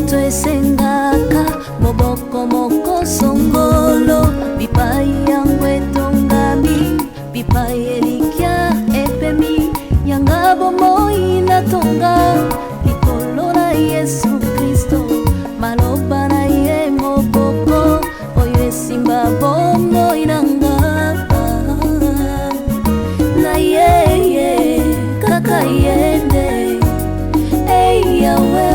moto esengaka moboko moko songolo bipai yango etongami bipai elikya epemi yanga bomoi natonga likolo na Yesu Kristo maloba na ye moboko oyo esimba bomoi nanga na ye kaka yende yawe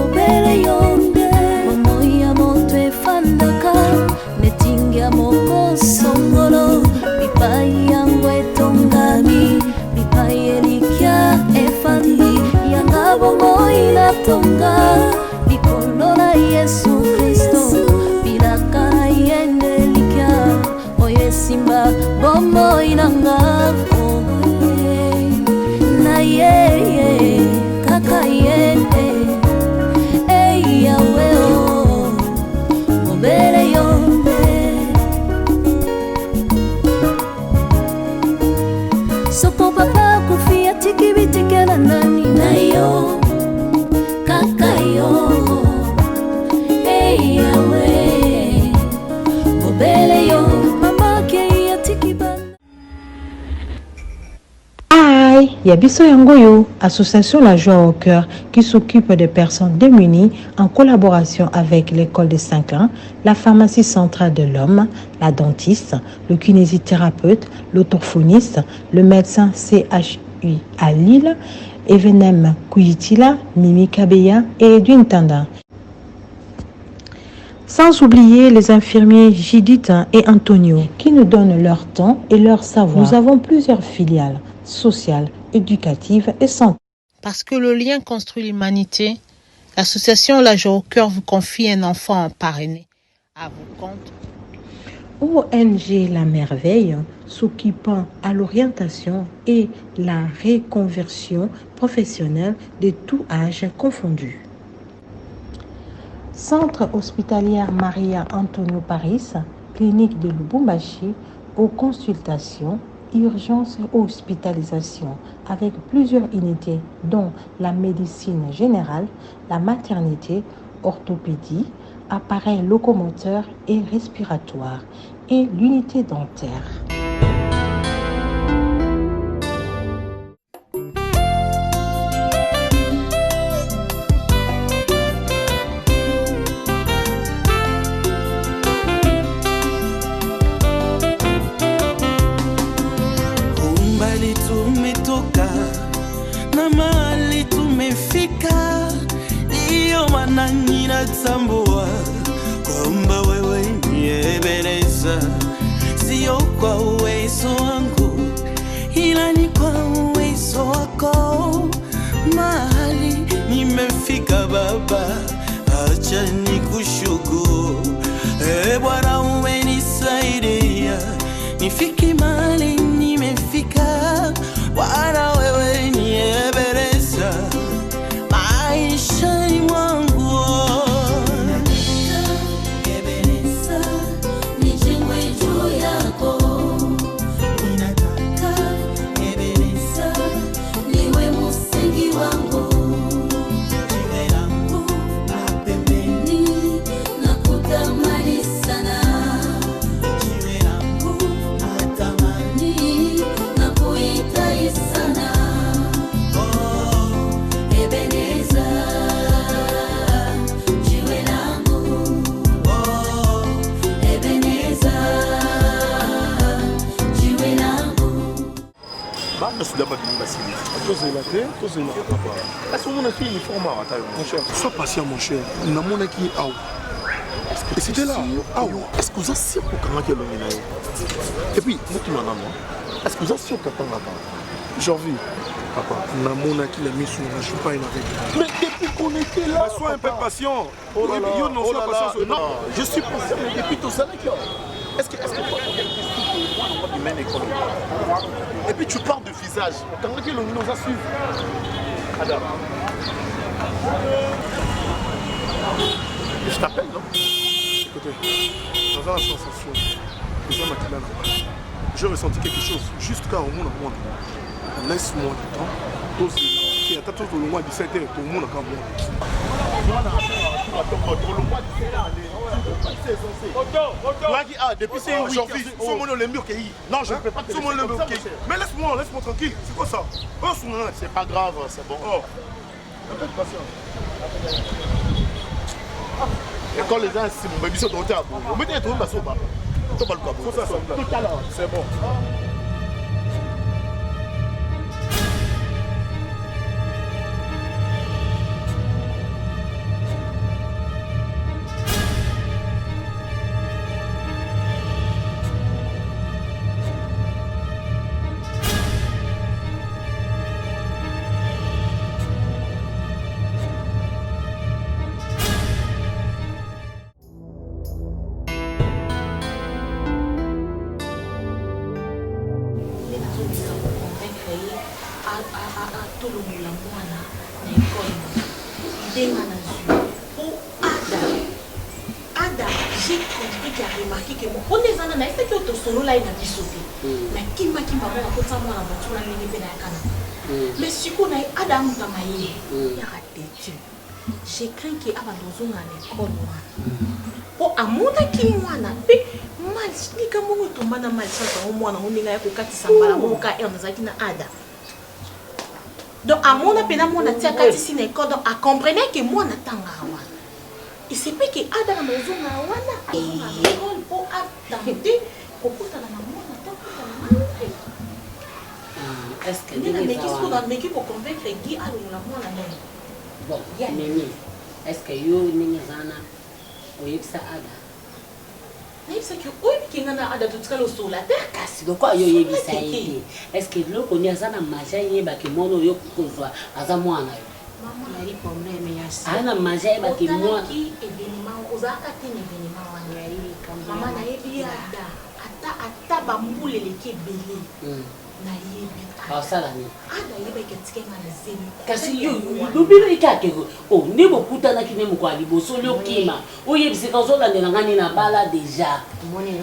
obere yonde momoya moto efandaka netingia moko songolo bipai yango etongami bipai elikya efandi yanga bomoi natonga likolo na Yesu Kristo bilaka na yende likya oyo esimba bomoi nanga na ye kaka yende yawe obere yonde soko papa kufia tiki bitikana nani na yo kaka yo yawe obere yo mama ke ya tiki bana. Yabiso Yangoyo, association La Joie au Cœur, qui s'occupe des personnes démunies en collaboration avec l'école de Saint-Clain, la pharmacie centrale de l'homme, la dentiste, le kinésithérapeute, l'orthophoniste, le médecin CHU à Lille, Evenem Kuyitila, Mimi Kabeya et Edwin Tanda. Sans oublier les infirmiers Judith et Antonio qui nous donnent leur temps et leur savoir. Nous avons plusieurs filiales sociales, éducative et santé. Parce que le lien construit l'humanité, l'association La Joie au Cœur vous confie un enfant parrainé à vos comptes. ONG La Merveille, s'occupant à l'orientation et la reconversion professionnelle de tout âge confondu. Centre hospitalier Maria Antonio Paris, clinique de Lubumbashi, aux consultations, urgence et hospitalisation avec plusieurs unités dont la médecine générale, la maternité, orthopédie, appareils locomoteurs et respiratoires et l'unité dentaire. Tambua kwamba wewe niebeleza, sio kwa uwezo wangu ila ni kwa uwezo wako. Mahali nimefika Baba, acha nikushukuru. Bwana umenisaidia nifike mahali nimefika. Bwana wewe niebeleza maisha mwangu. Sois patient mon cher. Et c'était là. Est-ce que vous avez sûr que et puis, est-ce que vous avez sûr que j'en vis. Papa, je suis pas énervé. Mais depuis qu'on était là. Sois un peu patient. Non, je suis patient, mais depuis tout ça, est-ce que et puis tu parles de visage. Quand on nous a suivi. Adam. Je t'appelle, non? Écoutez, dans la sensation, j'ai ressenti quelque chose jusqu'à au monde. Laisse-moi du temps. Qui attend tout le mois 17h, tout le monde a Depuis c'est aujourd'hui, le mur qui est. Non, je ne peux pas te laisser. Mais laisse-moi tranquille. C'est quoi ça? C'est pas grave, c'est bon. Un peu de patience. Et quand les gens si mon bébé sont à bout, on met un truc à soba. C'est bon. Mais si on a Adam Tamaye, il y a raté. J'ai craint qu'il y ait abandonné à l'école. Oh, à mon avis, moi, na pe mal. Ni comme on tombe dans mal, ça au moins on est là pour quatre sambala, on ka er dans zakina Ada. Donc à mon avis, on a tia quatre si l'école, donc à comprendre que moi n'attends pas. Il se peut que Ada na maison na wana, l'école pour adapter, pour porter la maman n'attend pas. Est-ce que les gens ont vécu pour convaincre Guy à la maison? Bon, Mimi, est-ce que vous avez dit ça Ada? Est-ce que vous avez dit ça sur la terre? Est-ce que vous avez dit ça dans ma chaîne? Est-ce que vous avez dit ça dans ma chaîne? Maman, il y a des problèmes. Ana manger ba ki moi événement ozaka te événement wana yali kamba mama na yebi ata ba mbule leke belé na yebi ah ça là ni ana yebi ke tikenga na zemi kasi yo lobilo ikake oh ne bokuta na kine mko aliboso lokima oyebi se kazo la ngani na bala déjà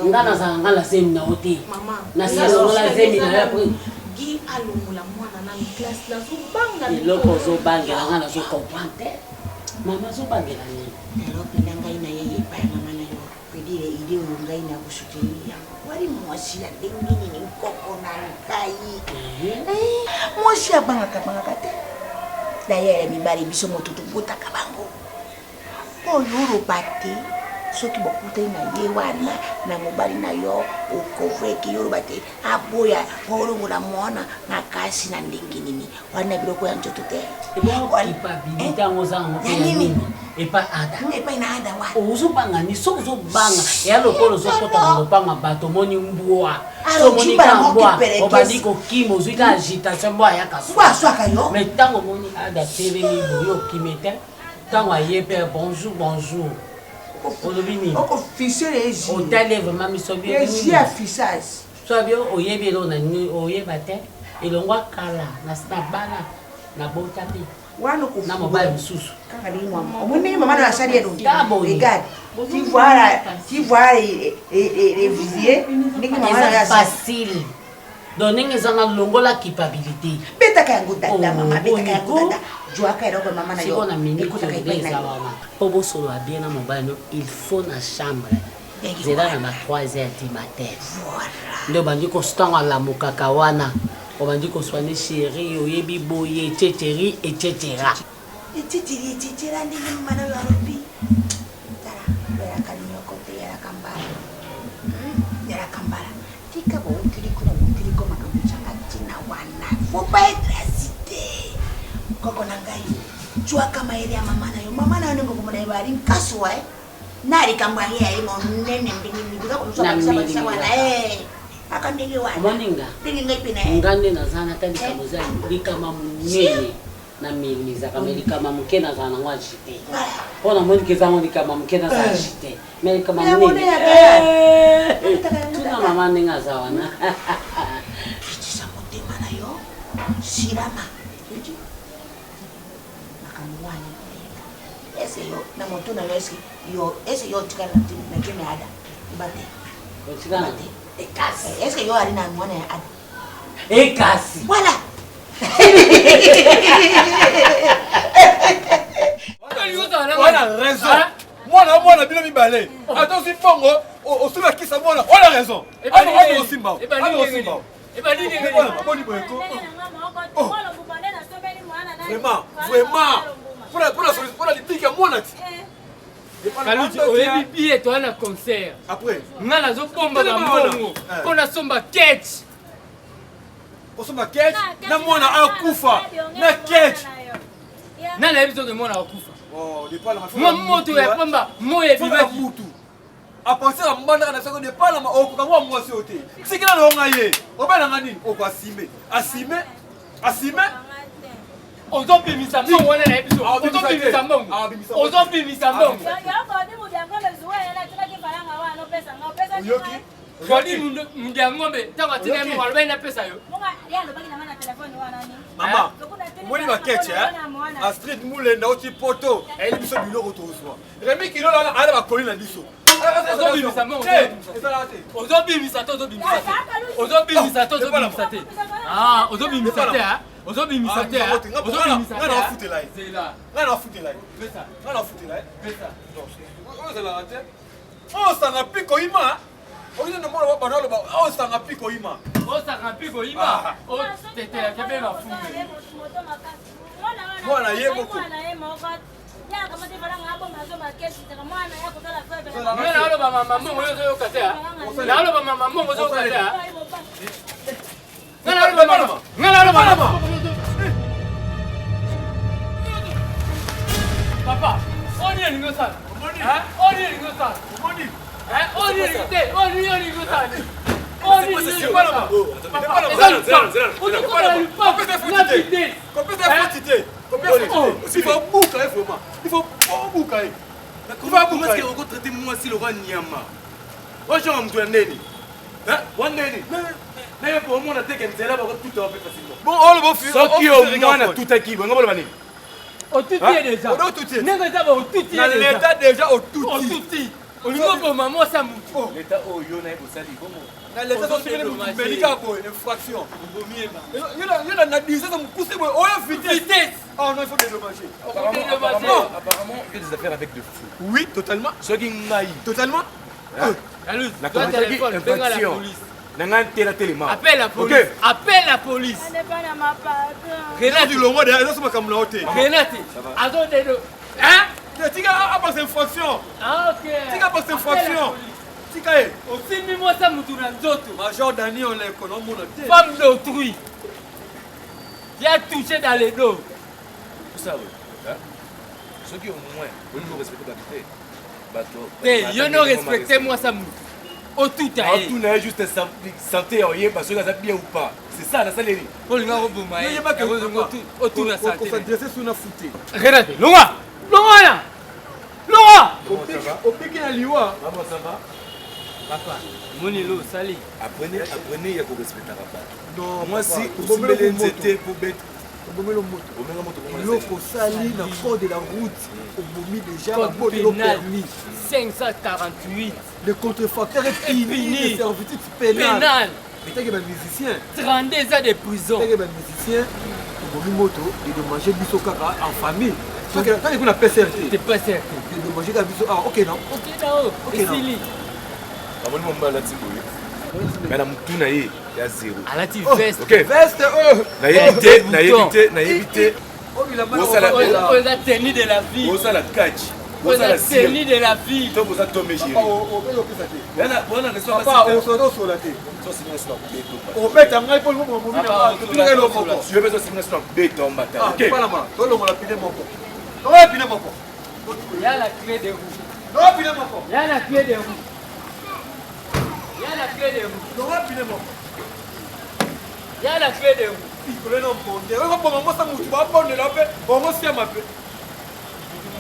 ngana za ngala zemi na hotel mama na sala la zemi na après Guy alongola mwana na classe la zobanga loko zobanga ngana zo comprendre mama zobanga ni lelo pinanga ina yeye pa mama na yo pedire ide ungai na kushukilia wali mwashi ya dengini ni mkoko na kai mwashi abanga te da yeye mibali biso motutu bota kabango oyuro bate soki bokuta ina ye wana na mobali na yo ukoveki yoro bate aboya holongo la mwana na kasi na ndingi nini wana biloko ya njoto te ebo walipa bidita ngozango pe nini epa ada epa ina ada wa ozo banga ni so zo banga ya lokolo zo kota ngopanga bato moni mbua so moni kambwa obadi ko kimo zuika agitation mbwa ya kaso mbwa swaka yo mais tango moni ada tv ni boyo kimete tango ayepe bonjour officier est hôtel vraiment misobie est affichage soit bien oyebi lo na ni oyeba te elongwa kala na bana na botapi wana ko na mobile mususu kaka ni mama omoni mama na sali edo regarde tu vois les visiers ndenge mama na facile donner zana longola capabilité betaka yango dada mama betaka yango dada joaka ero mama na yo écoute ka ina pour bo solo a bien na mobile il faut na chambre zela na 3h du matin voilà ndo bandi ko stanga la mukaka wana o bandi ko soigner chérie oyebi boye etc etc ndenge mama na yo arobi tara ya kanyo kote ya kambara tika bo faut pas être incité koko nangai chua kama ile ya mama na yo ngo kumona ibari nkaswa nari kambwangi ya imo nene mbini bila kumsoma wana akandenge wana moninga ndinga ipina ngande na zana tani kamoza likama munene na miliza kama likama mukena zana ngwajite ona monika zango likama mukena za jite mais kama munene tuna mama ninga zawana Shirama. Nakamwani. Ese yo na moto na ese yo tika na kime ada. Ibate. Otikana. Ekasi. Ese yo ali na mwana ya ada. Ekasi. Wala. Wali uta na a raison. Moi, on a bien mis balai. Attends, si Pongo, au sous la qui ça, on a raison. Et pas on aussi mal. Et pas et pas dit vraiment. Pour la litique à mon ati. Kaluti oyebi billet to na concert. Après, nga nazo bomba ba mbongo. Pona somba catch. osomba catch na mwana akufa na catch. Na na ebizo de mwana akufa. Oh, de pas la Moi moto ya pamba moye bibaki mutu. A penser à mbanda na sako de pas la okuka moi mwasi ote. Sikila no ngaye. Obana ngani okwasime. Asime. Ozobimisa mbongo wana na ebizo. Ozobimisa mbongo. Ozobimisa mbongo. Oyoki. Jodi mundia ngombe tango tina mo alba ina pesa yo. Mama. Mwani ba catch a street mule na oti poto. Elle biso biloko tozwa. Remi kilo la ala ba kolina biso. Ozobimisa mbongo. Ozobimisa to ozobimisa te. Ozobimisa to ozobimisa te. Ah, ozobimisa te ha. Ozobimisa te ha. Ozobimisa te. Ngana fute lai. Zela. Ngana fute lai. Pesa. Ngana fute lai. Pesa. On se la rate. On sanga piko ima. On dit non moi banalo ba. On sanga piko ima. Osaka piko ima. O tete ya kebe na funga. Mwana ye moko. Mwana alo ba mama mbongo yo katea. Na alo ba mama mbongo yo katea. Ngana alo ba mama. Ngana alo ba mama. Papa, on est lingo sana. Hein? On est lingo sana. Hein? On est lingo te. On est lingo sana. On est lingo sana. Il faut boucler vraiment. Il faut boucler. Comment est-ce qu'on traite moi si le roi Niama? Moi je me dois neni. Hein? One neni. Mais pour moi on a dit que c'est là tout en fait facilement. Bon, on le va faire. Ce qui au moins a tout acquis. On va le bani. Au tout est déjà. Au tout est. N'est pas au tout est. Dans l'état déjà au tout Au est. tout est. Au niveau pour maman ça mou. L'état au yona et au sali comment? Dans l'état ça c'est le médical pour infraction. Il y a 10 ans ça me pousse moi. Oh vitesse. Oh non, il faut dédommager. Apparemment, il y a des affaires avec de fou. Oui, totalement. Ce qui est Totalement. la communauté infraction. N'angante la téléma. Appelle la police. Appelle la police. Renate du longo derrière ça comme la hauteur. Renate. Attends de. Hein? Tika a pas infraction. Ah OK. Tika pas infraction. Tika est. Aussi mimo ça mutuna nzoto. Major Dani on les connaît mon tête. Femme d'autrui. Il a touché dans les dos. Tout ça oui. Ceux qui au moins au niveau respecter la bateau. Yo no respecter moi ça mou. Au tout à tout n'a juste santé rien parce que ça bien ou pas. C'est ça la salle. Pour le gars au bouma. Il y a pas que au tout la santé. On s'adresse sur la foutée. Regarde. Longa. Longa là. Longa. Au piqué à liwa. Comment ça va? Papa, Monilo, Sali. Apprenez à respecter la papa. Non, moi si vous me c'était pour bête. Il faut salir le code de la route. On mis déjà code pénal 548. Le contrefacteur est fini. Le servitude pénal. Mais t'as que les musiciens. 32 ans de prison. T'as que les musiciens. On mis moto et de manger biso kaka en famille. Quand on a PCRT. C'est pas certain. De manger biso. Ah ok non. Ok non. Ok non. Amoni mamba la tiboye. Mais la mutuna y a zéro. À la veste. OK. Veste na éviter. On a tenu de la vie. On a la catch. On a tenu de la vie. Donc vous a tombé chéri. Yana bona ne soit pas on se doit la tête. So signe sur béton. On bet en ngai pour le moment na ba. Tu veux ça signe sur béton matin. OK. Pas la main. Toi le mon la pile mon corps. Ouais, pile mon corps. Il y a la clé de roue. Non, pile mon corps. Il y a la clé de roue. Il y a la clé de roue. Non, pile mon corps. Il y a la clé de roue. Il faut le nom pour dire. On va prendre moi ça moutou va prendre la paix. On va se m'appeler.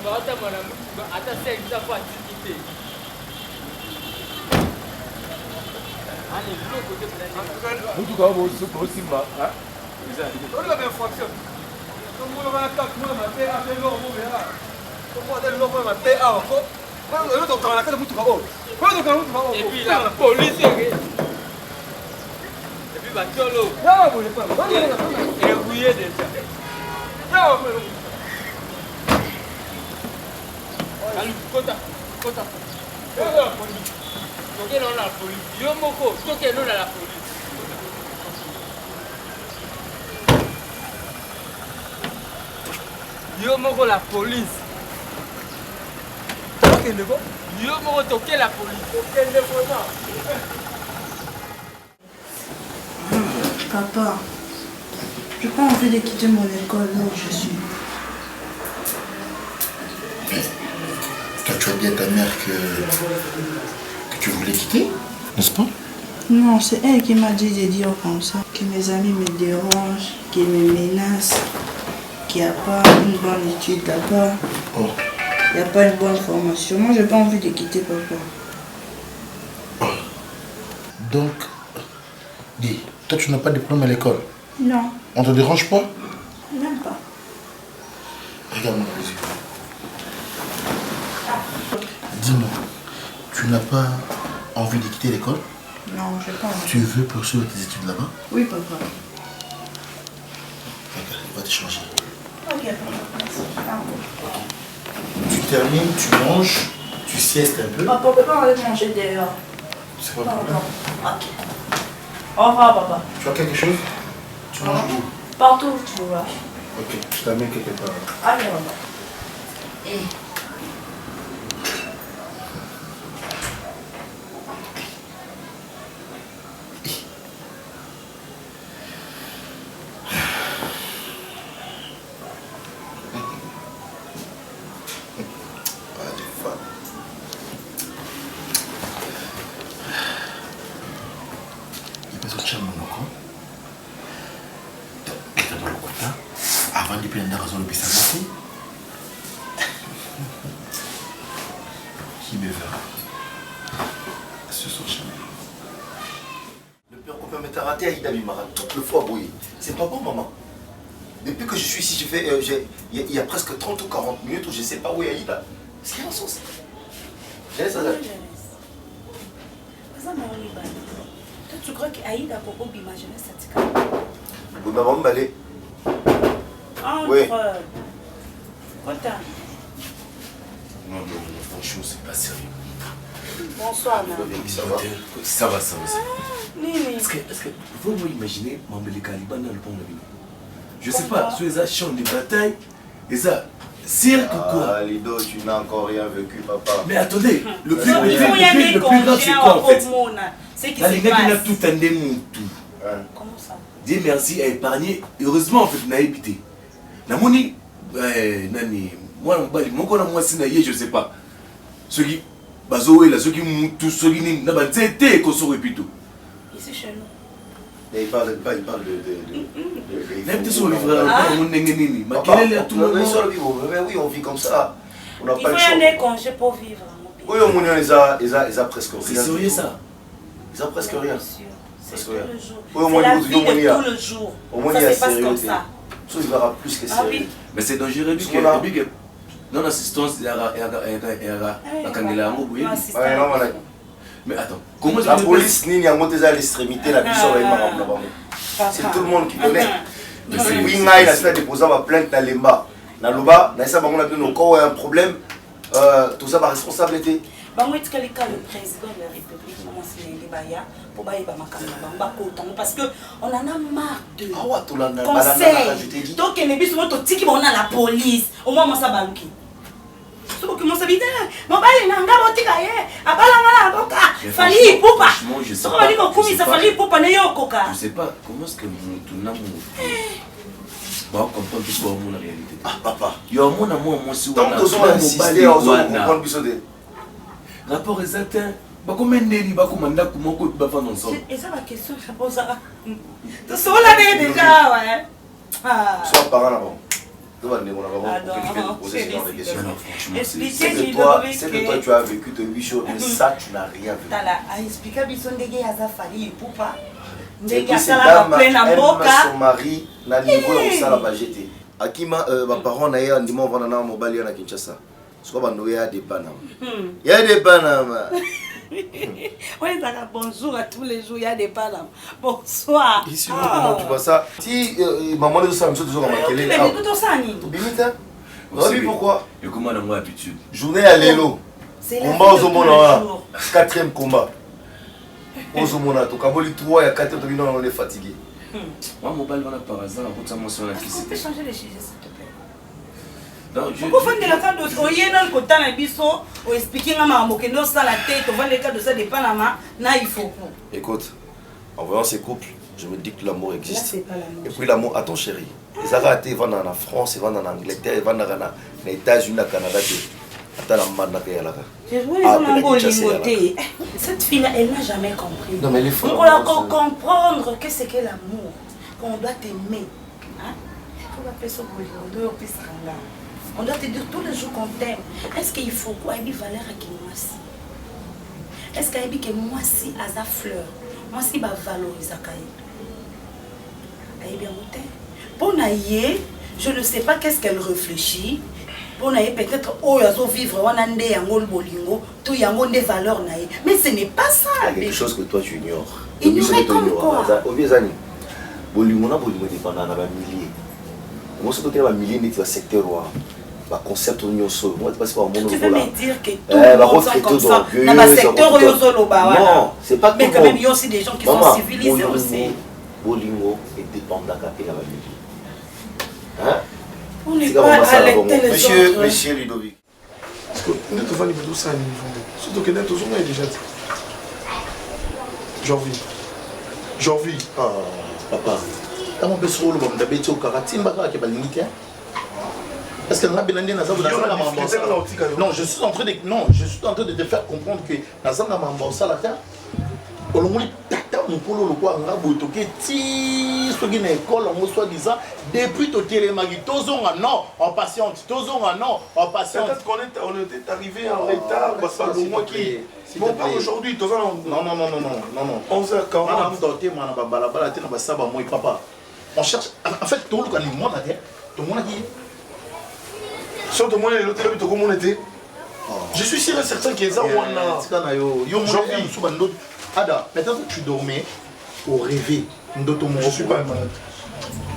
Attends, c'est une fois quitter. Allez, le côté de Mutu kwa bo so simba, hein? On a bien fraction. Donc on va attaquer moi ma paix à faire l'or mon verra. Comment on l'or ma paix à encore. On donc on a quand mutu kwa bo. Et puis la police et puis Batiolo. Non, vous pas. Et rouillé déjà. Non, arrive. Kota. La police. Donc elle a la police. Yo moko, donc elle a la police. Yo moko la police. Ok, ne go. Yo moko toquer la police. Ok, ne go pas. Papa, j'ai pas envie de quitter mon école là où je suis. Toi, tu as dit à ta mère que tu voulais quitter, n'est-ce pas? Non, c'est elle qui m'a dit de dire comme ça, que mes amis me dérangent, qu'ils me menacent, qu'il n'y a pas une bonne étude là-bas, il n'y a pas une bonne formation. Moi, j'ai pas envie de quitter papa. Donc, dis, toi, tu n'as pas de diplôme à l'école? Non. On te dérange pas? Même pas. Regarde-moi dans les yeux. Dis-moi, tu n'as pas envie de quitter l'école? Non, j'ai pas envie. Tu veux poursuivre tes études là-bas? Oui, papa. Regarde, on va te changer. Ok, papa. Merci. Tu termines, tu manges, tu siestes un peu. Papa, papa, on va manger dehors. C'est pas le problème. Ok. Au revoir, papa. Tu as quelque chose? Tu manges où? Partout où tu vas. Ok, je t'amène quelque part. Allez, papa. Avant de prendre la raison de Bissabati, qui me verra ce soir jamais. Le père qu'on peut me raté à Ida Bimara toute le fois, oui. C'est pas bon, maman. Depuis que je suis ici, il y a presque 30 ou 40 minutes où je ne sais pas où est Aïda. Est-ce qu'il y a un sens? J'ai ça. Toi, tu crois qu'Aïda Coco Bima jeunesse satika? Vous m'avez emballé. Oui. Non, franchement, c'est pas sérieux. Bonsoir, Ça va. Est-ce que vous imaginez Mamele Kaliban dans le pont de la ville? Je sais pas, sur les champs de bataille, et ça, cirque quoi? Ah, Lido, tu n'as encore rien vécu, papa. Mais attendez, le plus grave, c'est quoi en fait? C'est qui Là, les se gars qui passe. n'ont tout un démon, tout. Comment ça? Dieu merci à épargner. Heureusement, en fait, on a évité. Namoni, nani, moi, moi, je sais pas. Ceux qui, ceux qui moutou, ceux qui n'ont été qu'on saurait plutôt. Ici chez nous. Il parle de. Même si on vivra on est né. Mais quel est tout le monde? Oui, on vit comme ça. On n'a Il pas faut le y choix. aller congé pour vivre. Oui, on a presque rien. C'est sérieux ça? Ils ont presque rien. C'est tout le jour. Oui, au C'est moins, la il vie faut de dire, tout le jour. Au moins, Ça il y a se passe comme sérieux. ça. Ça, il verra plus que sérieux. Mais c'est dangereux parce que dans l'assistance, il y a mais attends, comment la police n'y a monté à l'extrémité, la puissance va être là-bas. C'est tout le monde qui connaît. Oui, il a déposé ma plainte dans l'EMBA. Dans l'OBA, il y a un problème. Tout ça, ma responsabilité. Le président de la République, parce qu'on en a marre de conseils. Donc, les bis sont tous qui vont à la police. Au moins, ça va. Je sais pas comment est-ce que nous comprendre plus la réalité. Ah, papa. Il y a un monde à moi aussi. Tant que nous insister, on va comprendre plus de. Rapport exact. Comment Nelly va commander comment on peut faire ensemble? Et ça, la question, je pose ça. Tu sais, on l'avait déjà, ouais. Sois parent là-bas. C'est que toi tu as vécu de 8 jours, mais ça tu n'as rien vécu. Et puis cette dame aime son mari, na niveau où ça l'a pas jeté. Akima, mes parents n'aient pas dit moi on va dans mobile à Kinshasa. Soit bah nous y a des Panama. Il y a des Panama. Bonjour à tous les jours, il y a des Panama. Bonsoir. Ici, comment tu vois ça? Si maman de ça, nous sommes toujours en maquillage. Mais tout ça, ni. Tu bimites? Oui, pourquoi? Et comment on a moins habitude? Journée à l'élo. Combat aux hommes, 4e combat. Aux hommes, tu as 3 et 4, on est fatigué. Moi, mon bal, par hasard, on peut changer les sujets, s'il te plaît. Non, je... Pourquoi vous faites le cas de Oye dans le côté de Bisso, ou expliquer à ma moque, non, ça la tête, on va le cas de ça de Panama, là il faut. Écoute, en voyant ces couples, je me dis que l'amour existe. Là, c'est pas l'amour. Et puis l'amour, attends chérie, les Aratés vont en France, ils vont en Angleterre, ils vont en États-Unis, au Canada. Attends, la main de la je vois les hommes en bolingoté. Cette fille-là, elle n'a jamais compris. Non, mais les femmes. On doit comprendre que c'est que l'amour, qu'on doit t'aimer. Hein? On doit faire ce bolingoté, on doit te dire tous les jours qu'on t'aime. Est-ce qu'il faut quoi? Il valeur à qui moi si? Est-ce qu'il y a que moi si à sa fleur? Moi si va valoriser à Kaï. Aïe bien goûté. Pour naïe, je ne sais pas qu'est-ce qu'elle réfléchit. Pour naïe peut-être oh il faut vivre on a ndé yango le bolingo, tout yango des valeurs naïe. Mais ce n'est pas ça. Il y a quelque chose que toi tu ignores. Ignorer comme quoi? Au vieux années, bolingo na bolingo dépendant na ba milliers. Moi surtout que na ba milliers n'est pas secteur roi. Bah concept union so moi pas mon tu veux me dire que tout le monde sont comme ça dans le secteur non c'est pas mais quand même il y a aussi des gens qui sont civilisés aussi bolingo est dépendant de la famille hein on n'est pas alerté les autres monsieur Ludovic parce que nous devons aller tout ça à niveau surtout que nous avons déjà dit Jorvi ah papa comment peut se rouler comme d'habitude au karaté mbaka ke balingi est-ce que non, je suis en train de te faire comprendre que Nazanga Mambosa la terre. Olomoli tata mukolo lokwa ngabo toke ti soki na école en soi-disant depuis to télémagi tozonga non en patiente tozonga non en patiente. Peut-être qu'on était arrivé en retard parce que le mois qui bon pas aujourd'hui non 11h40 on a doté mana balabala te na basaba moi papa. On cherche en fait tout le kan monde là tout le monde qui surtout moi l'autre comment on était je suis sûr et certain que ça on a yo Ada, peut-être que tu dormais au rêver. Je suis pas un malade.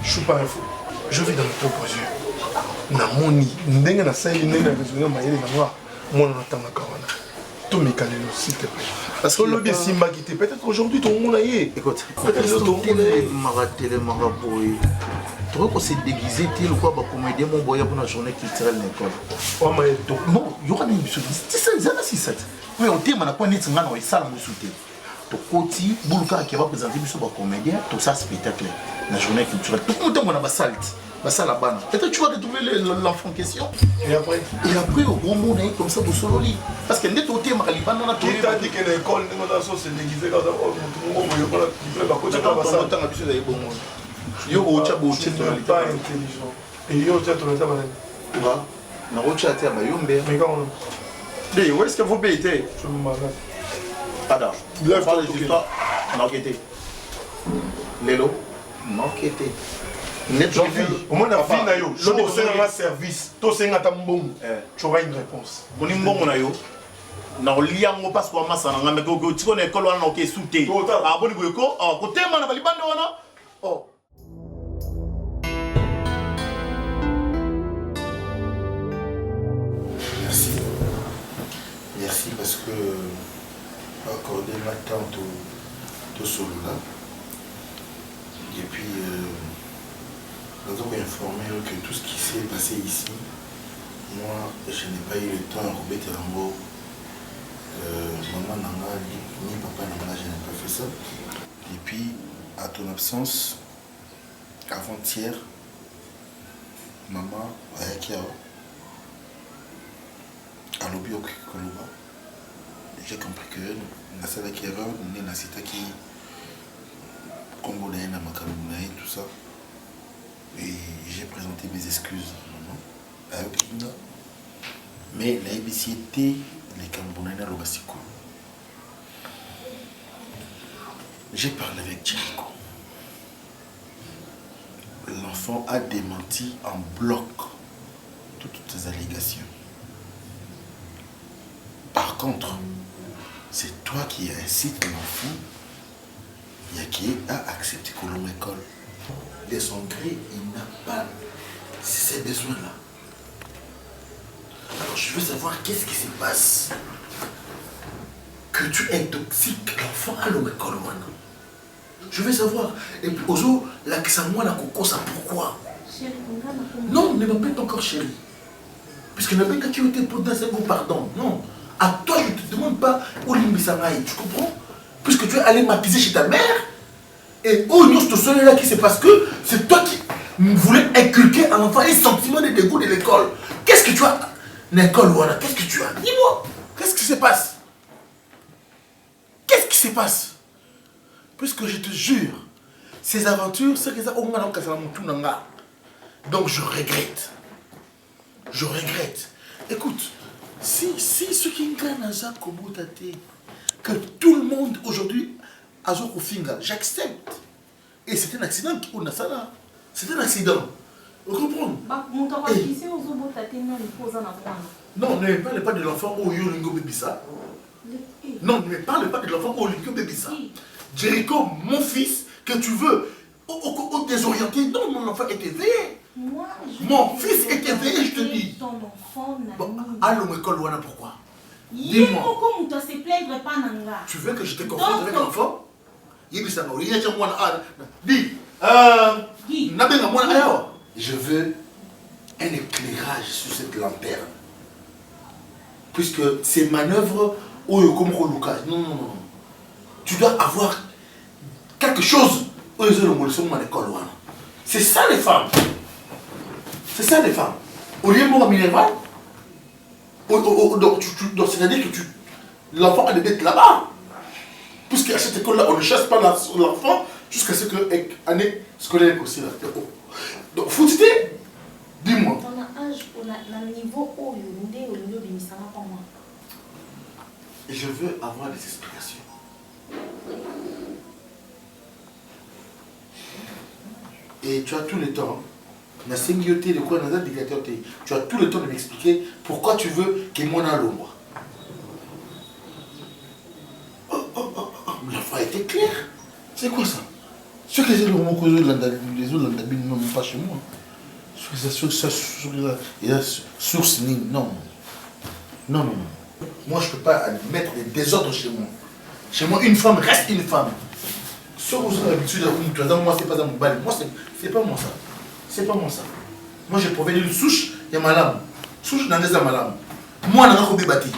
Je suis pas un fou. Je vis dans mes propres yeux. Namoni, n'enga na saïli n'enga besoin maïli na moi. Moi on attend la caravane. Tout mes calés s'il te plaît. Parce que le bien Simba qui était peut-être aujourd'hui ton monde aïe. Écoute, peut-être ton monde maraté le maraboui. Tu vois qu'on s'est déguisé tel ou quoi pour comédie mon boya pour la journée culturelle l'école. Oh mais non, il y aura une émission. C'est ça, c'est ça. Oui, on t'aime na quoi net ngana wa sala musuté. To koti bulka qui va présenter biso ba comédien tout ça spectacle la journée culturelle tout le temps on a ba salle la bande peut-être tu vas retrouver l'enfant en question et après au bon monde comme ça pour sololi parce que ndé to ma libana na tout t'a dit que l'école n'est pas ça c'est déguisé comme ça tout le monde yo pas qui fait ba côté pas ça temps biso za bon monde yo o cha bo che pas intelligent et yo cha to na ba tu vois na o cha ta ba yo mbe mais quand de où est-ce que vous payez je me malade Ada, lève-toi les histoires, n'enquêtez. Lélo, n'enquêtez. Au moins, la vie n'a eu. Je vous un service. Tout c'est un tambon. Tu auras une réponse. Mon imbon na yo. Na olia ngo parce que masa na ngambe go tiko na école wana oké souté. Ah boni boyeko, ah côté mana balibande wana. Oh. Merci parce que accorder ma temps au solo là. Et puis, nous avons informé que tout ce qui s'est passé ici, moi, je n'ai pas eu le temps à Robert Terambo, maman Nanga, ni papa Nanga, je n'ai pas fait ça. Et puis, à ton absence, avant-hier, maman, Ayakia, à l'Obiok Koluba, j'ai compris que la salle qui erreur, on est dans cette qui congolais, dans ma camerounais, tout ça. Et j'ai présenté mes excuses avec Linda. Mais la ABC était les Camerounais dans l'Obasiko. J'ai parlé avec Jericho. L'enfant a démenti en bloc toutes ces allégations. Par contre, c'est toi qui incites l'enfant qui a accepté que l'on école. De son gré, il n'a pas ces besoins-là. je veux savoir qu'est-ce qui se passe. Que tu intoxiques l'enfant à l'école. Je veux savoir. Et puis, Ozo, la moi la coco, ça pourquoi? Non, ne m'appelle pas encore chérie. Puisque ne m'appelle pas qui était pour danser vos pardon. Non. À toi, je ne te demande pas où l'imbisangaï. Tu comprends? Puisque tu es allé m'accuser chez ta mère. Et où nous te là qui c'est parce que c'est toi qui voulais inculquer à l'enfant un sentiment de dégoût de l'école. Qu'est-ce que tu as? L'école, voilà. Qu'est-ce que tu as? Dis-moi. Qu'est-ce qui se passe? Qu'est-ce qui se passe? Puisque je te jure, ces aventures, c'est que ça, donc je regrette. Je regrette. Écoute, si ce qui est dans ça, que tout le monde aujourd'hui a Finga, j'accepte. Et c'est un accident qui on a ça là. C'est un accident. Vous comprenez? Non, ne parle pas de l'enfant au Yolingo Bébissa. Non, ne parle pas de l'enfant au Yolingo Bébissa. Jericho, mon fils, que tu veux désorienter, non, mon enfant est éveillé. Mon fils est éveillé, je te dis. Ton enfant n'a bon, allons, école, voilà pourquoi. Dis-moi. Tu veux que je te confronte avec l'enfant? Dis. Je veux un éclairage sur cette lanterne. Puisque ces manœuvres, comme Lucas, non. Tu dois avoir quelque chose. C'est ça les femmes. C'est ça les femmes. Au lieu de moi, Minerval, donc c'est-à-dire que l'enfant a des bêtes là-bas. Puisqu'à cette école-là, on ne chasse pas l'enfant jusqu'à ce que l'année scolaire aussi. Donc, faut t'aider. Dis-moi. On a âge, on a niveau haut, je veux avoir des explications. Et tu as tout le temps, tu as tout le temps de m'expliquer pourquoi tu veux que mon l'ombre. L'enfant était clair. C'est quoi ça? Ce que les autres landabines non pas chez moi. Il y a source non. Moi je ne peux pas mettre des désordres chez moi. Chez moi une femme reste une femme. Ce que vous avez l'habitude de moi c'est pas un mobile. Moi c'est pas moi ça. C'est pas moi ça. Moi je proviens d'une souche, il y a ma lame. Souche dans des malades. Moi on a un bébé.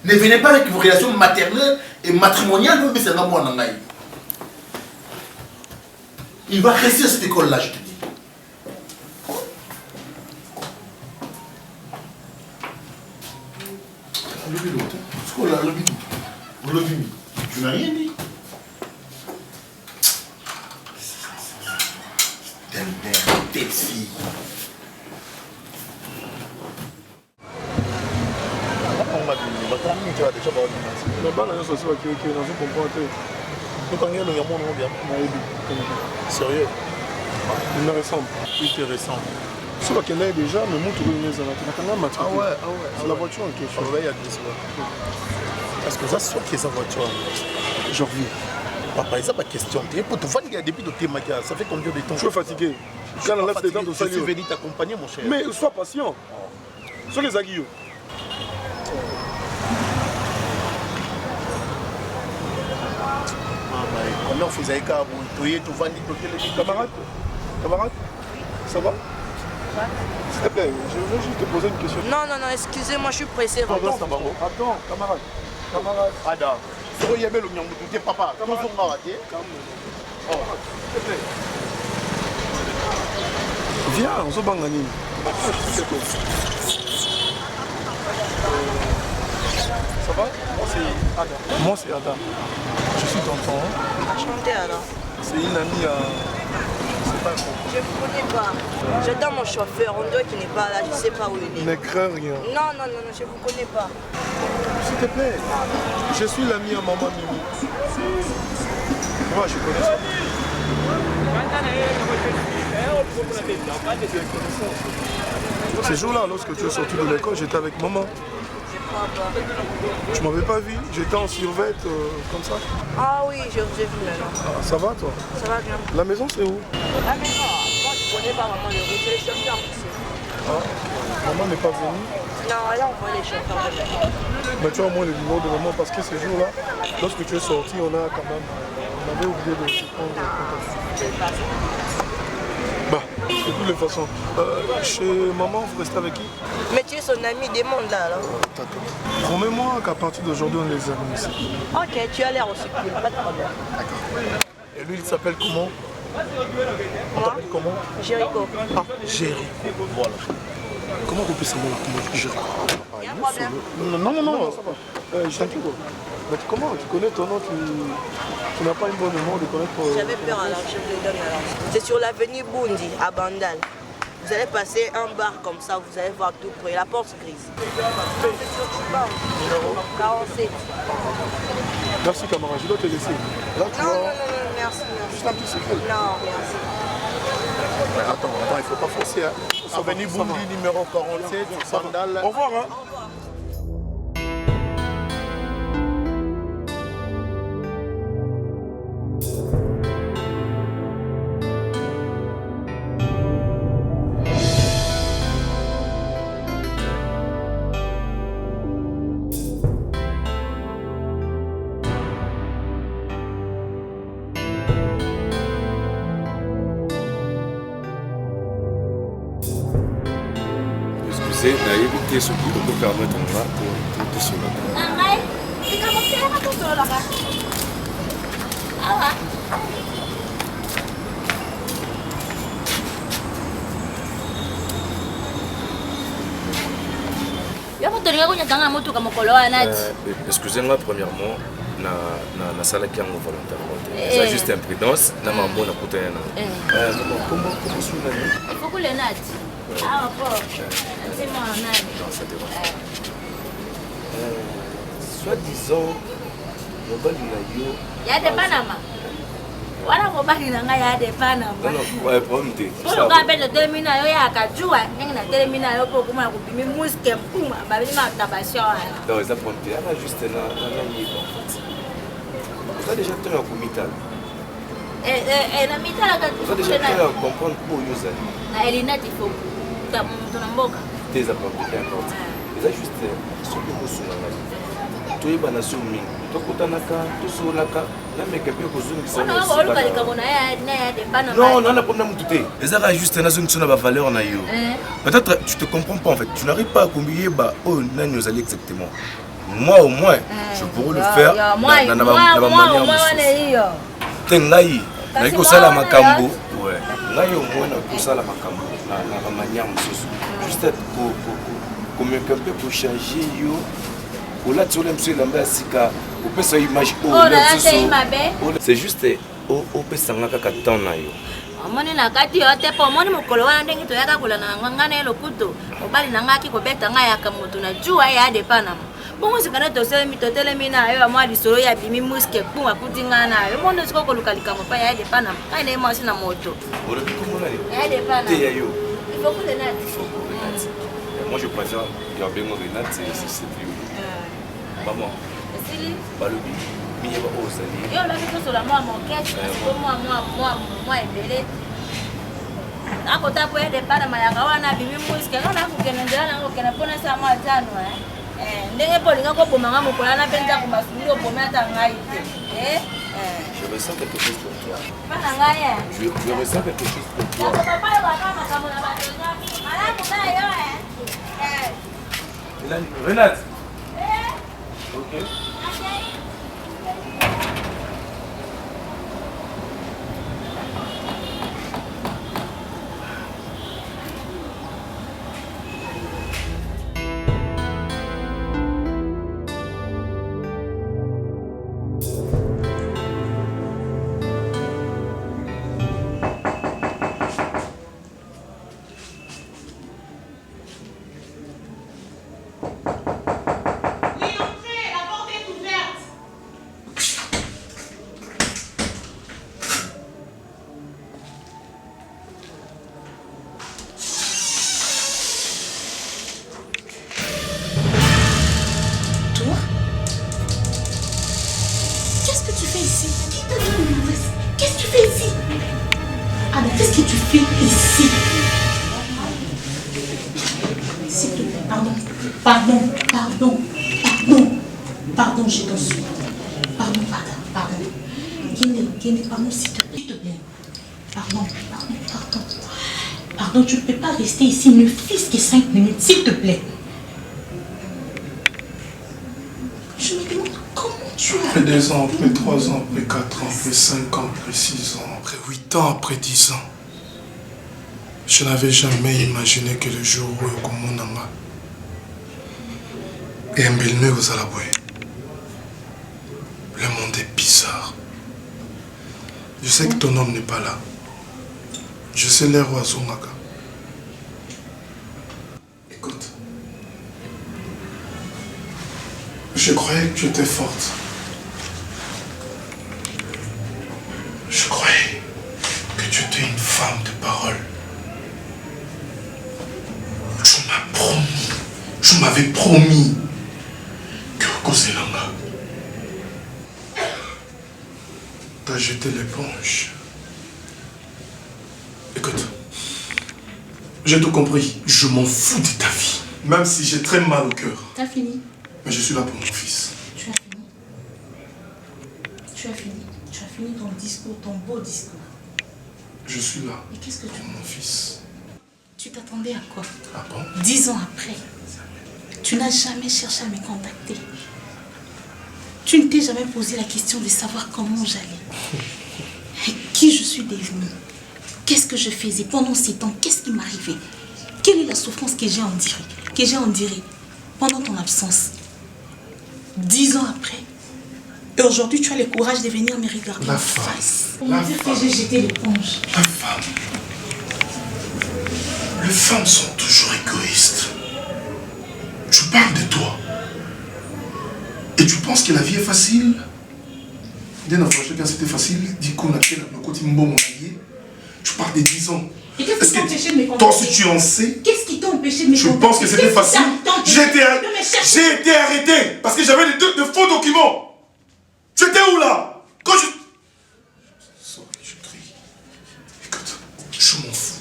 Ne venez pas avec vos relations maternelles et matrimoniales, mais c'est un moi en aïe. Il va rester à cette école-là, je te dis. Tu n'as rien dit. Telle mère, telle fille. Sérieux? Il me ressemble. Oui, tu ressemble. Ce qu'il y a déjà, mais moi, tu veux ah ouais. C'est la voiture en question. Parce que ça, c'est qui est sa voiture. J'en vis. Papa, ça, ma question. Pour te voir, depuis le thème, ça fait combien de temps? Je suis fatigué. Je suis venu t'accompagner, mon cher. Mais sois patient. Sois les aguillots. Comment vous avez qu'à vous camarade, ça va? S'il te plaît, je veux juste te poser une question. Non, excusez-moi, je suis pressé. Attends, camarade. Ada, si vous avez le mien, vous dites papa, comment vous m'avez raté? S'il te plaît. Viens, on se bangani. Ça va? Moi c'est Ada. Je suis tonton. Enchanté Ada. C'est une amie à... Je ne vous connais pas. J'attends mon chauffeur, on dirait qu'il n'est pas là, je ne sais pas où il est. Ne crains rien. Non, je ne vous connais pas. S'il te plaît, je suis l'ami à maman Mimi. Moi, je connais ça. Ces jours-là, lorsque tu es sorti de l'école, j'étais avec maman. Tu m'avais pas vu, j'étais en survêt comme ça. Ah oui, je vous ai vu maintenant. Ah, ça va toi? Ça va bien. La maison c'est où? La maison, moi je ne connais pas maman, je vais chercher un peu. Ah, maman n'est pas venue? Non, là, on voit les chauffeurs de maman. Mais tu as au moins le numéro de maman parce que ce jour-là, lorsque tu es sorti, on a quand même. On avait oublié de te prendre contact. Bah, de toutes les façons. Chez maman, vous restez avec qui? Mais tu es son ami, demande là alors. D'accord. Promets-moi qu'à partir d'aujourd'hui, on les amène ici. Ok, tu as l'air aussi cool, pas de problème. D'accord. Et lui, il s'appelle comment? Moi? Comment? Jéricho. Ah, Jéricho, voilà. Comment on peut savoir comment Jéricho? Il y a un problème? Non, ça va. Jéricho. Mais comment tu connais ton nom, tu n'as pas une bonne mémoire de connaître... J'avais peur alors, je vous le donne alors. C'est sur l'avenue Bundi, à Bandal. Vous allez passer un bar comme ça, vous allez voir tout près, la porte grise. Non, c'est sûr que je parle. 47. Merci camarade, je dois te laisser. Là, tu non, vois... non, merci. Juste un petit secret. Non, merci. Mais attends, il ne faut pas forcer. Hein. Avenue Bundi, numéro 47, Bandal. Au revoir. Hein. nayebi te soki okopermettre nga tosola ngai likambo mpenga tosololaka awa yo motolinga konyatanga motuka mokolo wana ti excusez-moi premièrement nasalaki yango volontairement te eza juste imprudence na mambo nakutana nango ifokulenati awa po c'est-moi non ça dérange soi-disant mobali na yo ya de Panama wana mobali na ngai ya de Panama problème te poloka mpe totelemi na yo yaka juwa ndenge natelemi na yo mpo okomona kopimi muske mpuma babeli matabasio wana non eza problème te yana juste nayeba oza déjà ntango ya komitala na mitalaka oza déjà ntango ya comprendre mpo oyo ozali na elinati foku moto na mboka te eza problème te importe eza juste soki okosunga ngai toyebana so mingi tokutanaka tosololaka nameka mpe kozongisa non na problème mutu te ezaka juste nazongisa na bavaleur na yo peut-être tu te comprends pas en fait tu n'arrives pas à kombiyeba oyo nani ozali exactement moi au moins je pourrais le faire na bamanière mosusu te ngai nayaki kosala makambo ngai au moins nakosala makambo na bamanière mosusu juste komeka mpe kochange yo olati ole mosu elamba ya sika opesa image c'est juste opesanga kaka temps na yo omoni na kati yo te mpo omoni mokolo wana ndenge toyaka kolanda nango ngai na ye lokuto mobali na ngai aki kobeta ngai yaka moto na juwa ya de Panama bongo sikana totelemi na yo amwa lisolo ya bimi muske puma akuti ngai na yo mondo siko koluka likambo mpa ya de Panama ngai na ye mwasi na moto ya de Panama te ya yo il faut que Renate moi je préfère garder mon Renate c'est plus maman balobi miyeba oyo ozali yo olaki tosola mwa mokete po mwa ebele akota po ya de Panama yaka wana bimi muske nga nakokende nzela nango okende mpona sa mwa tano ndenge mpo olinga kobomanga mokolana mpe nzako basungili obomi ata ngai te je ressens quelque chose pour toi mpana ngai je ressens quelque chose pour toi papa yokaka makambo na bato malamu ngai yo Renate ok Qu'est-ce que tu fais ici? S'il te plaît, pardon. Pardon, je t'en suis. Pardon. Guéné, pardon, s'il te plaît. Pardon, tu ne peux pas rester ici, ne fût-ce que 5 minutes, s'il te plaît. Je me demande comment tu as... Après 2 ans, après 3 ans, après 4 ans, après 5 ans, après 6 ans, après 8 ans, après 10 ans, je n'avais jamais imaginé que le jour où au Nanga et un bel aux Alaboué. Le monde est bizarre. Je sais que ton homme n'est pas là. Je sais l'air oiseau Naka. Écoute. Je croyais que tu étais forte. Je croyais que tu étais une femme de parole. Tu m'avais promis que Koselanga, t'as jeté l'éponge. Écoute, j'ai tout compris. Je m'en fous de ta vie. Même si j'ai très mal au cœur. T'as fini? Mais je suis là pour mon fils. Tu as fini ton discours, ton beau discours. Je suis là. Et qu'est-ce que tu pour mon fils. Tu t'attendais à quoi? Ah bon? 10 ans après, tu n'as jamais cherché à me contacter. Tu ne t'es jamais posé la question de savoir comment j'allais. Qui je suis devenue. Qu'est-ce que je faisais pendant ces temps? Qu'est-ce qui m'arrivait? Quelle est la souffrance que j'ai endurée pendant ton absence? 10 ans après. Et aujourd'hui, tu as le courage de venir me regarder en face. Pour me dire que j'ai jeté l'éponge. La femme. Les femmes sont toujours égoïstes. Tu parles de toi. Et tu penses que la vie est facile? Dès la fois que c'était facile, dis qu'on a fait le côté mon allié. Tu parles de 10 ans. Et qu'est-ce qui t'a empêché de me contacter? Toi, si tu en sais. Qu'est-ce qui t'a empêché de me contacter? Tu penses que c'était facile? J'ai été arrêté parce que j'avais de faux documents. Tu étais où là? Quand je... Sorry, je crie. Écoute, je m'en fous.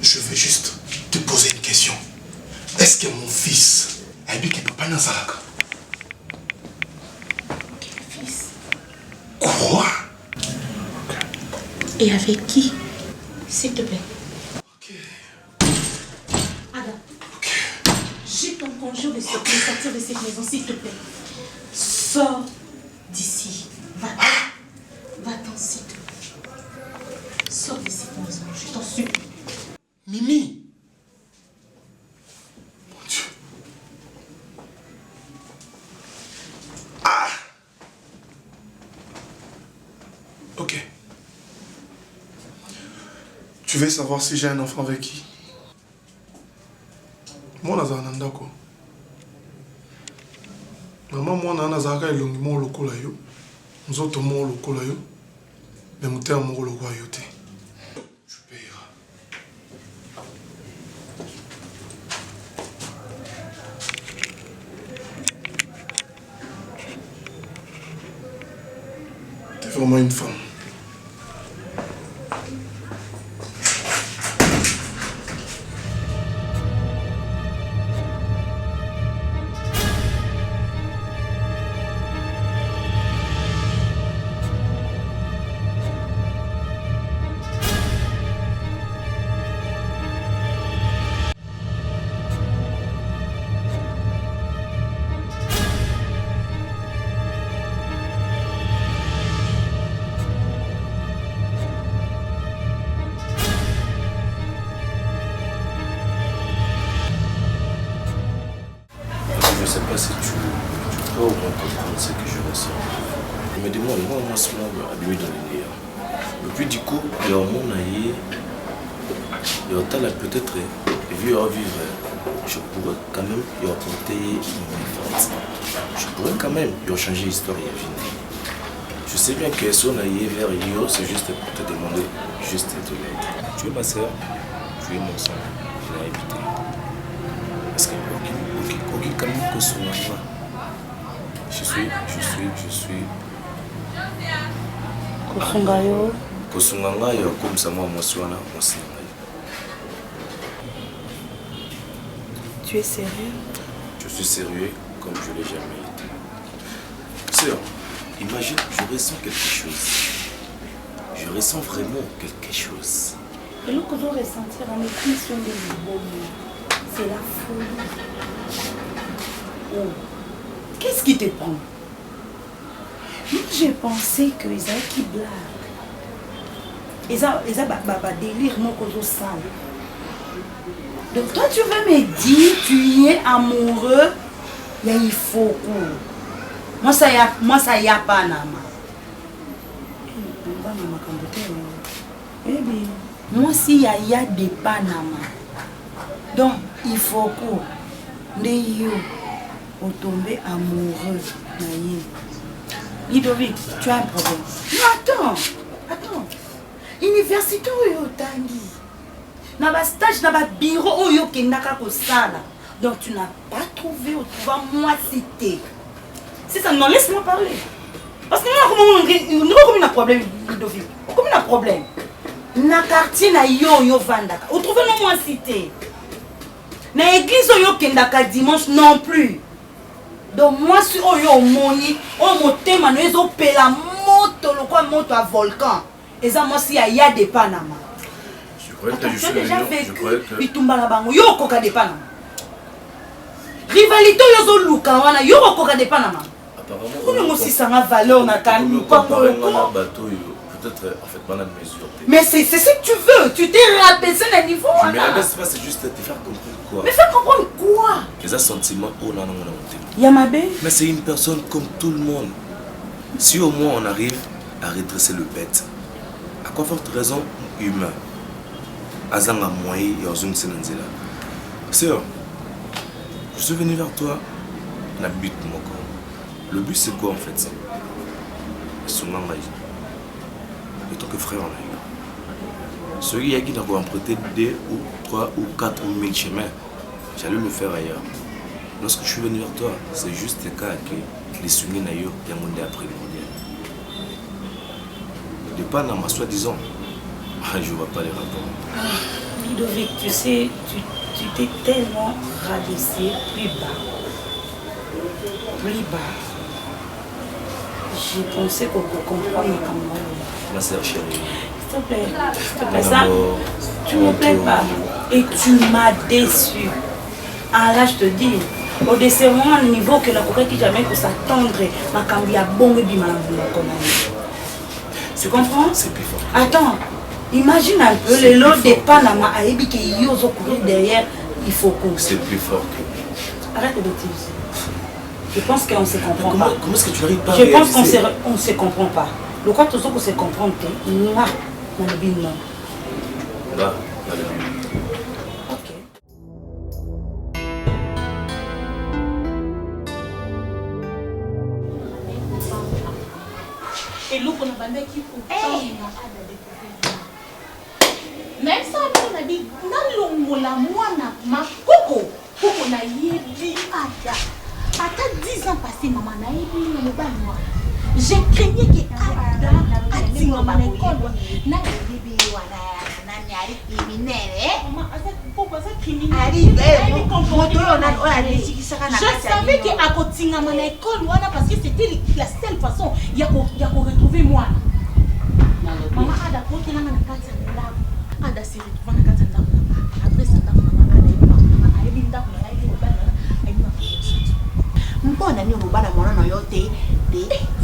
Je veux juste te poser une question. Est-ce que mon fils a dit qu'il ne peut pas dans Salaka? Quel fils? Quoi? Et avec qui? S'il te plaît. Ok. Ada. Ok. Je t'en conjure de sortir de cette maison, s'il te plaît. Sors d'ici. Va-t'en, s'il te plaît. Sors de cette maison, je t'en supplie. Mimi. Mon Dieu. Ah. Ok. Tu veux savoir si j'ai un enfant avec qui? Moi, Nazananda quoi. Maman, moi, Nazaka est longuement au loco là yo. Nous autres, moi, au loco là yo. Mais mon terme, au loco là yo. Tu payeras. T'es vraiment une femme. Peut-être, vu à vivre, je pourrais quand même y apporter une différence. Je pourrais quand même y changer l'histoire et vie. Je sais bien que si on a y vers Yo, c'est juste pour te demander juste de l'aide. Tu es ma soeur, tu es mon sang, je l'ai évité. Parce que aucun quand même que son moi. Je suis. Kosungayo, comme ça, moi, Tu es sérieux? Je suis sérieux comme je l'ai jamais été. Sœur, imagine, je ressens quelque chose. Je ressens vraiment quelque chose. Et là, que je ressentir en émission de l'Ibomé, c'est la folie. Oh, qu'est-ce qui te prend? Moi, j'ai pensé que les gens qui blaguent. Ils ont délire, non, que je sale. Donc, toi, tu veux me dire, tu es amoureux, il faut que. Moi, ça y a pas, Nama. Moi, si y a des Panama. Donc, il faut que nous tomber amoureux. Ludovic, tu as un problème. Non, attends. Université ou Tangi. Dans le stage, dans le bureau, où naka ko sala. Donc, tu n'as pas trouvé où tu vas moi citer. C'est ça, non, laisse-moi parler. Parce que nous avons un problème, Ludovic. Comme un problème. Na quartier na yo vandaka. Vous trouvez non moi cité. Na église yo kendaka dimanche non plus. Donc moi si yo moni, motema no ezo pela moto lokwa moto à volcan. Eza moi si ya de Panama. Je crois que je suis déjà vécu bitumba la bango yo koka de Panama. Rivalité yo zo luka wana yo koka de Panama. Apparemment, on aussi ça a valeur na kan peut-être en fait pas la mesure. Mais c'est ce que tu veux, tu t'es rabaissé le niveau. Je me rabaisse pas, c'est juste te faire comprendre quoi. Mais faire comprendre quoi? Les sentiments, oh non. Yamabé. Mais c'est une personne comme tout le monde. Si au moins on arrive à redresser le bête, à quoi forte raison humain. Azanga moyen yozung senanzela. Sœur, je suis venu vers toi. La but mon corps. Le but c'est quoi en fait ça? Et tant que frère, ceux qui ont emprunté 2 ou 3 ou 4 ou 1000 chemins, j'allais le faire ailleurs. Lorsque je suis venu vers toi, c'est juste le cas que les soumis n'ailleurs qui ont monté après le mondial. De Panama, soi-disant, je ne vois pas les rapports. Ludovic, tu sais, tu t'es tellement rabaissé plus bas. J'ai pensé qu'on peut comprendre comment. Ma sœur chérie. S'il te plaît, ça, tu ne me plais pas. Et tu m'as déçu. Ah là, je te dis, au décevant à un niveau que la coquette qui jamais peut s'attendre, ma cambi a bon et bima. Tu comprends? C'est plus fort. Attends, imagine un peu le lot de Panama à Ebi qui y a courir derrière, il faut qu'on. C'est plus fort que. Arrête de bêtises. Je pense qu'on ne se comprend pas. Comment est-ce que tu n'arrives pas à Je pense qu'on ne se comprend pas. Le quoi tout ça qu'on se comprend, là, dans le bin non. Là, dans le bin. Ok. Et l'eau qu'on a bandé qui même ça, on a dit, dans le moine, ma coco, coco na yéli ada. Attends 10 ans passés, maman na yéli na mobile moi. Je craignais que ada atinga maman école na yéli wana na nyari criminel maman asa pourquoi ça criminel je savais que à kotinga maman école wana parce que c'était la seule façon il y a qu'on retrouver moi. Maman ada kotinga na kati na ada se retrouver na kati na après ça na ada ayebi ndako na ayebi mobile na ayebi na mbona ni mobile mwana na yote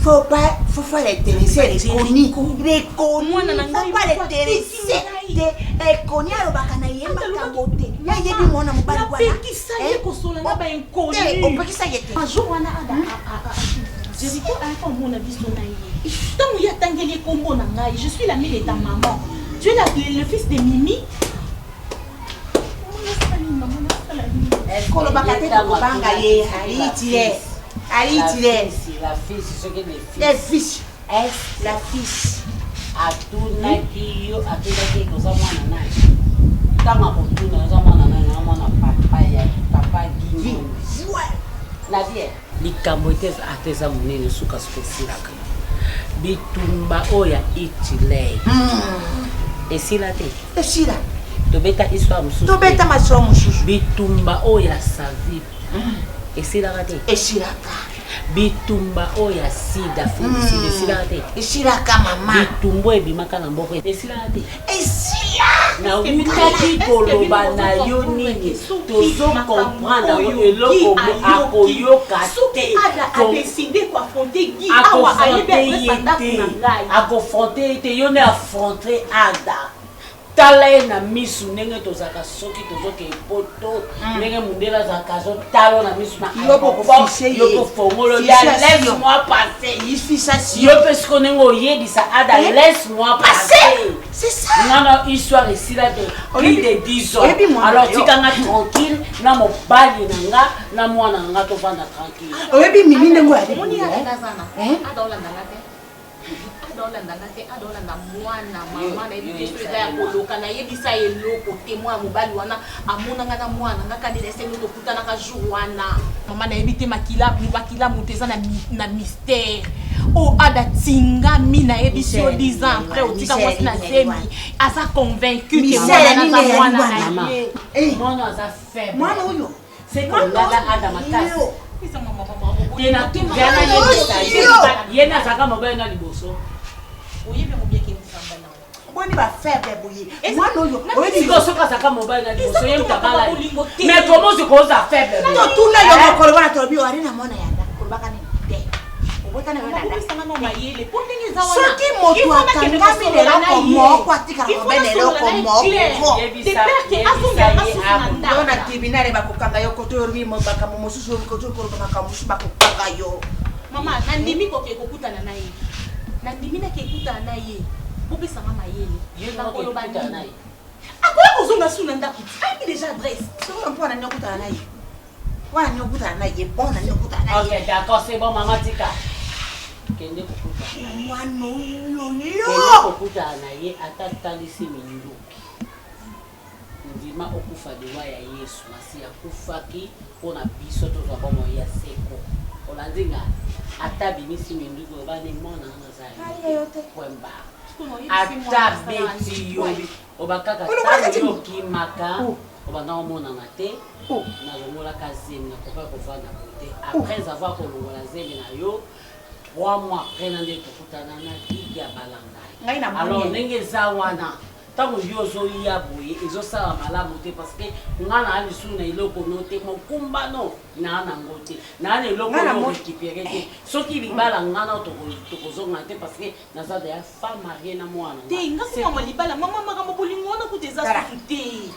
faut pas l'intéresser les connus faut pas l'intéresser les connus alobaka na yemba kabote ya yebi mwana mobile wana pekisa ye kosola na ba inconnu opekisa yete un jour wana ada Jéricho a mon avis son aïe tant il y a tangeli combo na ngai je suis l'ami de ta maman tu es le fils de Mimi. kolobaka te kokobanga ye aritile la fille ce que les fils la fils atunaki yo atunaki koza mwana nani tanga kotuna oza mwana nani na mwana papa gini na vie likambo ete ateza monene suka sokosilaka bitumba oyo itilei esila te esila tobeta histoire mususu tobeta maso mususu bitumba oya savi esilaka te bitumba oya sida félicide esilaka te esilaka mama bitumbu ebimaka na mboko esilaka te na wutaki koloba na yo nini tozo comprendre eloko akoyoka te akofronte ye te yo ne affronte ada tala ye na misu ndenge tozalaka soki tozoke epoto ndenge mundele azalaka azotala na misu yokofongolo ya laisse-moi passer yo mpe siko ndenge oyebisa ada laisse-moi passer ngana histoire esila de plus de 10 ans alors tikanga tranquille na mobali na nga na mwana na nga tovanda tranquille oyebi mimi ndenge oyade adolanda te adolanda mwana mama na ebisa ya koloka na yebisa eloko te mwa mobali wana amonanga na mwana nga kande leseni tokutanaka jour wana mama na yebi te makila moto eza na mystère o ada tingami na yebisi o 10 ans après otika mwasi na zemi aza convaincu ke mwana na ye mwana aza faible mwana oyo c'est comme là ada makasi tena tujana yena zaka mobile na liboso oyebi mobieki msamba na boni ba faible boye mwana oyo oyebi ko soka zaka mobile na liboso yem tabala mais comment se cause faible no tuna yo ko bana to bi wari na mona yanda ko baka ni te obota na yanda sana no mayele pondenge za wana soki moto akangami lelo ko moko atika mobile lelo ko moko dona tribunal bakokanga yo koto yorbi mo baka mo mususu ko to ko makamusu bakokanga yo mama nandimi ko ke kokutana na ye nandimi na ke kutana na ye bopesa mama yele yena ko kutana na ye akoya kozonga suna ndako ami déjà adresse so mpona ni okutana na ye wana ni okutana na ye bona ni okutana na ye OK d'accord c'est bon mama tika kende kokutana mwana oyo kende kokutana na ye atatalisi minduki ndima okufa dewa ya Yesu masi akufaki pona biso tozwa bomo ya seko olandinga ata bimisi minduki obane mwana nazali kwemba ata beti yobi obakaka talo yokimaka obanda omonana te nazongolaka zemi nakoka kovanda bote après avoir kolongola zemi na yo 3 mois après nande tokutana na kigi ya balanga alors ndenge eza wana tango yo ozoya boye ezosala malamu te parce que nga na lisu na eloko no te mokumba no na nango te na eloko no récupérer te soki libala nga na tokozonga te parce que naza de femme mariée na mwana te nga ko mama libala mama makambo bolingo wana kuteza susu te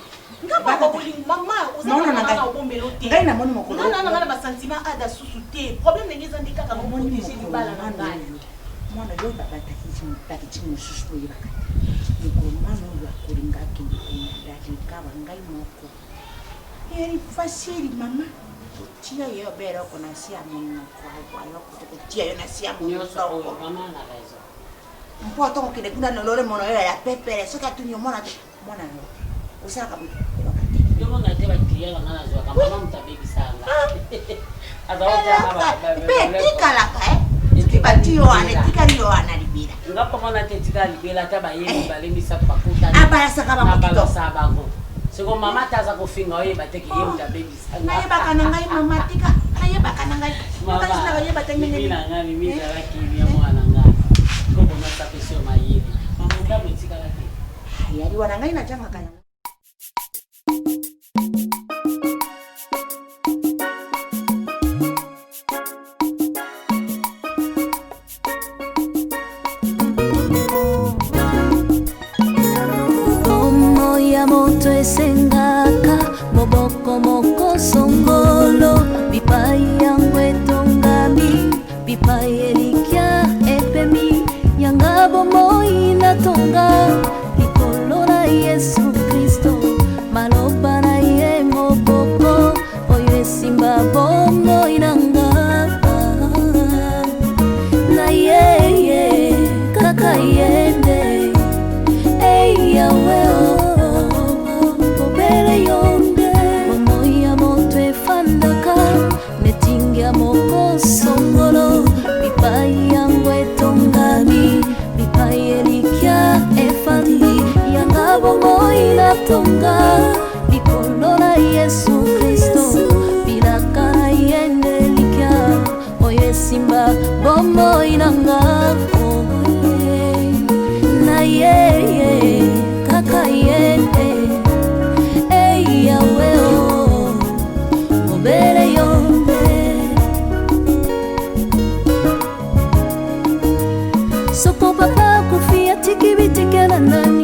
nga baba bolingo mama ozana na obombelo te ngai na moni mokolo na ba sentiment ada susu te problème ngeza ndika ka protéger libala na ngai mwana yo baba takiti mususu boye baka mwana oyo akolingaki ndakikaba ngai moko eri fasili mama tia yo bera ko na sia monoko ayoko tia yo na sia monoko mama na raison mpo to ko kile kuna nolole mono yo ya pepere soka tunyo mwana yo usaka bu yo mona te batia la ngana zo kama mama mtabebi sanga azaota tika la ka batio ane yo ana libira ngapa mona te tika libela ta ba yemi balembisa pakuta abala saka ba mokito sabango siko mama taza kofinga oye bateki yemi ta baby sanga na yeba kana ngai mama tika na yeba kana ngai mama na yeba tengene mimi na ngani mimi za laki ya mwana ngai ko bona ta pesio mayiri mama ndamu tika laki yari wana ngai na janga kaya moto esengaka moboko moko songolo bipai yango etongami bipai elikya epemi yanga bomoi natonga likolo na Yesu Kristo maloba na ye moboko oyo esimba bomoi nanga na yeye kaka yende eyawe na